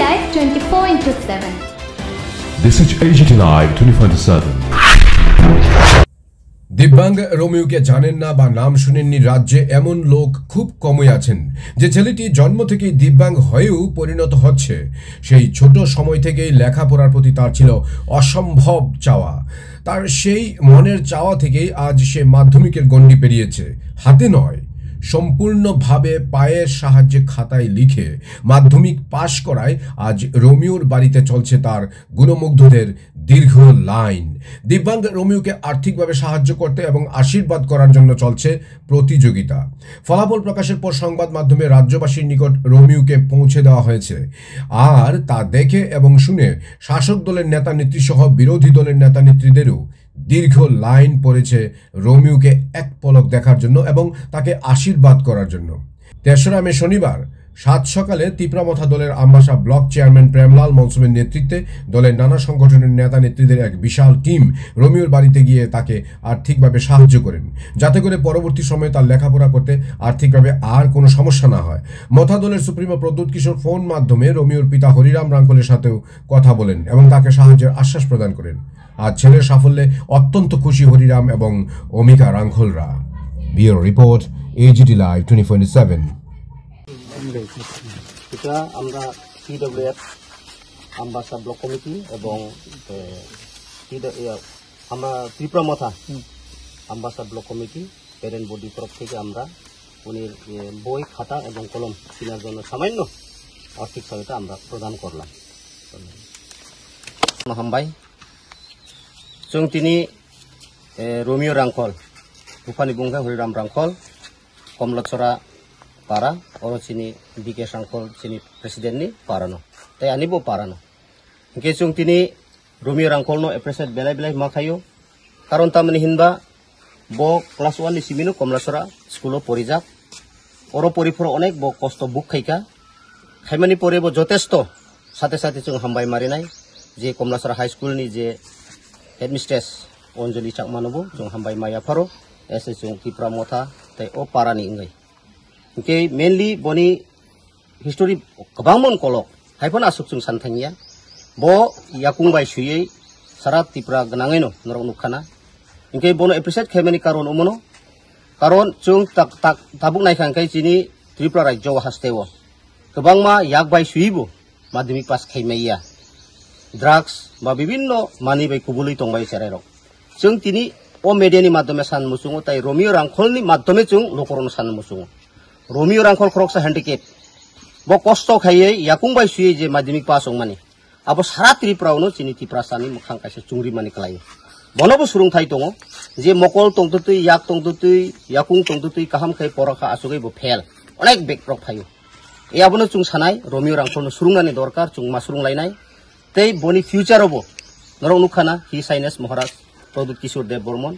Live 24/7. This is AGT Live 24/7. দিব্যাঙ্গ রোমিওকে জানেন না বা নাম শুনেননি রাজ্যে এমন লোক খুব কমই আছেন যে ছেলেটি জন্ম থেকেই দিব্যাঙ্গ হয়েও পরিণত হচ্ছে। সেই ছোট সময় থেকেই লেখাপড়ার প্রতি তার ছিল অসম্ভব চাওয়া। তার সেই মনের চাওয়া থেকেই আজ সে মাধ্যমিকের গণ্ডি পেরিয়েছে। হাতে নয়, সম্পূর্ণভাবে পায়ের সাহায্যে খাতায় লিখে মাধ্যমিক পাশ করায় আজ রোমিওর বাড়িতে চলছে তার গুণমুগ্ধদের দীর্ঘ লাইন। দিব্যাঙ্গ রোমিওকে আর্থিকভাবে সাহায্য করতে এবং আশীর্বাদ করার জন্য চলছে প্রতিযোগিতা। ফলাফল প্রকাশের পর সংবাদ মাধ্যমে রাজ্যবাসীর নিকট রোমিওকে পৌঁছে দেওয়া হয়েছে। আর তা দেখে এবং শুনে শাসক দলের নেতা নেত্রী সহ বিরোধী দলের নেতা নেত্রীদেরও দীর্ঘ লাইন পড়েছে রোমিওকে এক পলক দেখার জন্য এবং তাকে আশীর্বাদ করার জন্য। ৩রা মে শনিবার সাত সকালে তিপ্রামথা দলের আমবাসা ব্লক চেয়ারম্যান প্রেমলাল মনসুমের নেতৃত্বে দলের নানা সংগঠনের নেতা নেত্রীদের এক বিশাল টিম রোমিওর বাড়িতে গিয়ে তাকে আর্থিকভাবে সাহায্য করেন, যাতে করে পরবর্তী সময়ে তার লেখাপড়া করতে আর্থিকভাবে আর কোনো সমস্যা না হয়। মথা দলের সুপ্রিমো প্রদ্যুৎ কিশোর ফোন মাধ্যমে রোমিওর পিতা হরিরাম রাঙ্খলের সাথেও কথা বলেন এবং তাকে সাহায্যের আশ্বাস প্রদান করেন। আজ ছেলের সাফল্যে অত্যন্ত খুশি হরিরাম এবং অমিকা রাঙ্খলরা। Bureau report, AGT Live 24/7। এটা আমরা PWF আমবাসা ব্লক কমিটি এবং আমরা Tripura Motha Ambassa block committee parent বডির তরফ থেকে আমরা উনির বই খাতা এবং কলম কেনার জন্য সামান্য আর্থিক সহায়তা আমরা প্রদান করলাম। হামবাই जों তিনি রোমিও রাঙ্খল ভূপানি বুংখা হরিরাম রাঙ্খল কমলাছড়া পারা oro sini Bikesh Rankol sini presiden ni parano tai ani bo parano ke chung tini Romeo Rankol no appreciate belai belai makhayo karon tamani hinba bo class 1 ni simino Komlasora schoolo porijak oro poripro onek bo kosto buk khaika khaimani pore bo jotesto sate sate chung hambai marinai je Komlasora high school ni je headmistress Onjoli Chakmanobo chung hambai maya pharo ese chung Tipramotha tai o parani ngai Okay, mainly boni history kabangmon kolok haipon asuk chung santhangya bo yakung bai suyei sarat tipra ganangai no norok nukhana okay bono appreciate khaimani karon umono karon chung tak tabuk nai khangkai chini tripura rajyo hastewo kabangma yak bai suibo madhyamik pass khaimaiya drugs ba bibinno mani bai kubului tongbai serero chung tini o mediani madhyame san musungo tai Romeo Rankholni madhyame chung lokorono san musungo Romeo Rankol kroksa handicap bo kosto khaiye yakung bai suye je madhyamik pass ongmani abo sara Tripurauno chini Tiprasani mukhang kaise chungri mani klai bonobo surung thai tongo je mokol tongtutui yak tongtutui yakung tongtutui kaham khai porakha asugai bo fail onek backdrop thayo e abono chung sanai Romeo Rankholno surungnani dorkar chung masrung lainai tei boni future obo norok nukhana His Highness Maharaj Pradut Kishor Dev Bormon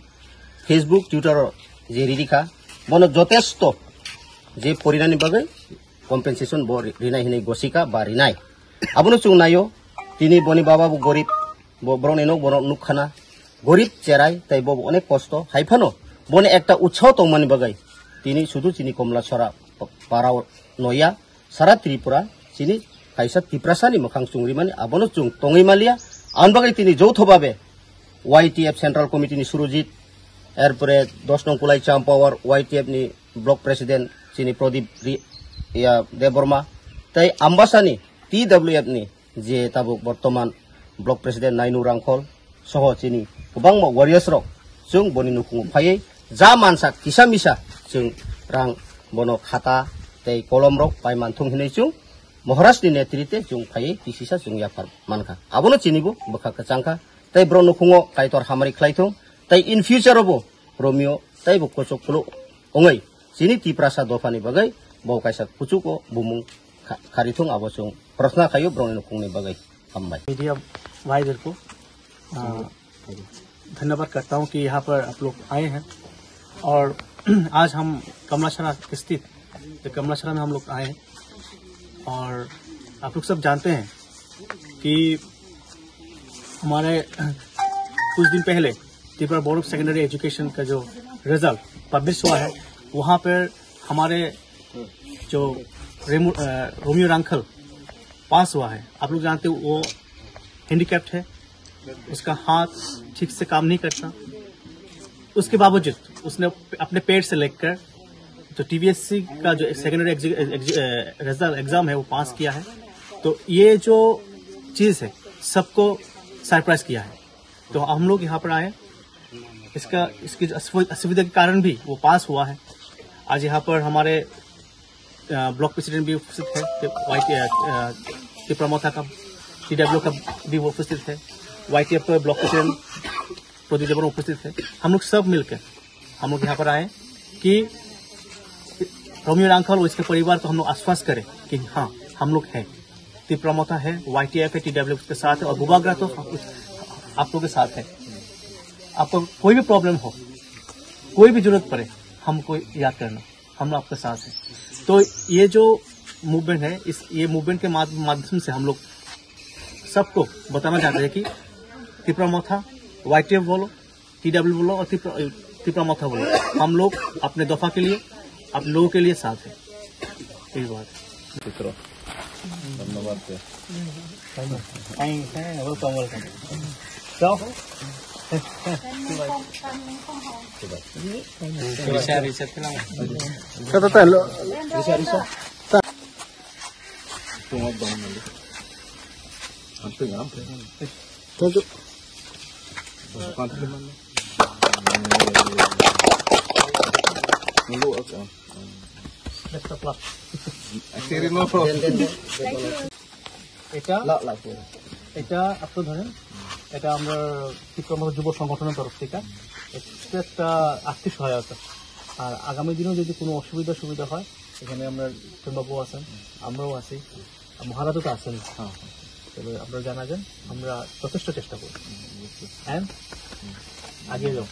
Facebook Twitter je ridika bono jotesto je porinani bagai compensation bo rinai hinai gosika ba rinai abono chung nayo tini boni baba bu gorib bo broneno borok nukhana gorib cherai tai bo onek kosto haifano boni ekta utsaho tongmani bagai tini sudu chini Komlasora parao noya sara Tripura chini kaisa Tiprasani mokhang chungri mani abono chung tongi malia an bagai tini jouthobabe YTF Central Committee ni Surujit erpore 10 nong Kulai Cham Power YTF ni Block President sini Pradip ya Deborma tai ambasani TWF ni je tabuk bortoman Block President Nainu Rankol soho sini kubangmo warriors rok chung boni nukhung phai ja mansak kisa misa chung rang bono khata tai kolom rok pai manthung hinai chung Maharashtra ni netrite chung phai tisisa chung yapar manka abono chinibo bakha kachangka tai bro nukhungo kaitor hamari khlaithung tai in future obo Romeo tai bo kochok pulo ongai sini Tiprasa dofani bagai bau kaisa kucuko bumung kharithung abosung prasna khayo brone nukhung ni bagai hambai media भाई को धन्यवाद करता हूं कि यहाँ पर आप लोग आए हैं और आज हम कमलाछड़ा स्थित कमलाछड़ा में हम लोग आए हैं और आप लोग सब जानते हैं कि हमारे कुछ दिन पहले Tripura board of secondary education का जो रिजल्ट पब्लिश हुआ है वहाँ पर हमारे जो रोमियो रांखल पास हुआ है। आप लोग जानते हो वो हैंडीकैप्ड है, उसका हाथ ठीक से काम नहीं करता, उसके बावजूद उसने अपने पेट से लेकर तो टीवीएससी का जो सेकेंडरी एग्जाम है वो पास किया है। तो ये जो चीज है सबको सरप्राइज किया है। तो हम लोग यहाँ पर आए, इसकी असुविधा के कारण भी वो पास हुआ है। आज यहाँ पर हमारे ब्लॉक प्रेसिडेंट भी उपस्थित है, प्रमोथा का TW का भी वो उपस्थित है, YTF का ब्लॉक प्रेसिडेंट प्रदीप देवर उपस्थित है। हम लोग सब मिलकर हम लोग यहाँ पर आए कि रोमियो रांखल और इसके परिवार को हम लोग आश्वास करें कि हाँ हम लोग हैं, प्रमोथा है, YTF है, TW के साथ है और बुबाग्रा तो आप लोगों के साथ है। आपको कोई भी प्रॉब्लम हो, कोई भी जरूरत पड़े, हमको याद करना, हम आपके साथ हैं। तो ये जो मूवमेंट है, ये मूवमेंट के माध्यम से हम लोग सबको बताना चाहते हैं कि प्रमोथा, YTF बोलो, TW बोलो और प्रमोथा बोलो, हम लोग अपने दफा के लिए, आप लोगों के लिए साथ हैं। यही बात है। धन्यवाद। এটা আপনি ধরেন, এটা আমরা ত্রিপ্রমোথা যুব সংগঠনের তরফ থেকে একটা আর্থিক সহায়তা। আর আগামী দিনেও যদি কোনো সুবিধা হয়, এখানে আমরা বাবু আছেন, আমরাও আছি, মহারাজও তো আছেন, তবে আপনারা জানাবেন, আমরা যথেষ্ট চেষ্টা করব। আগে যাও।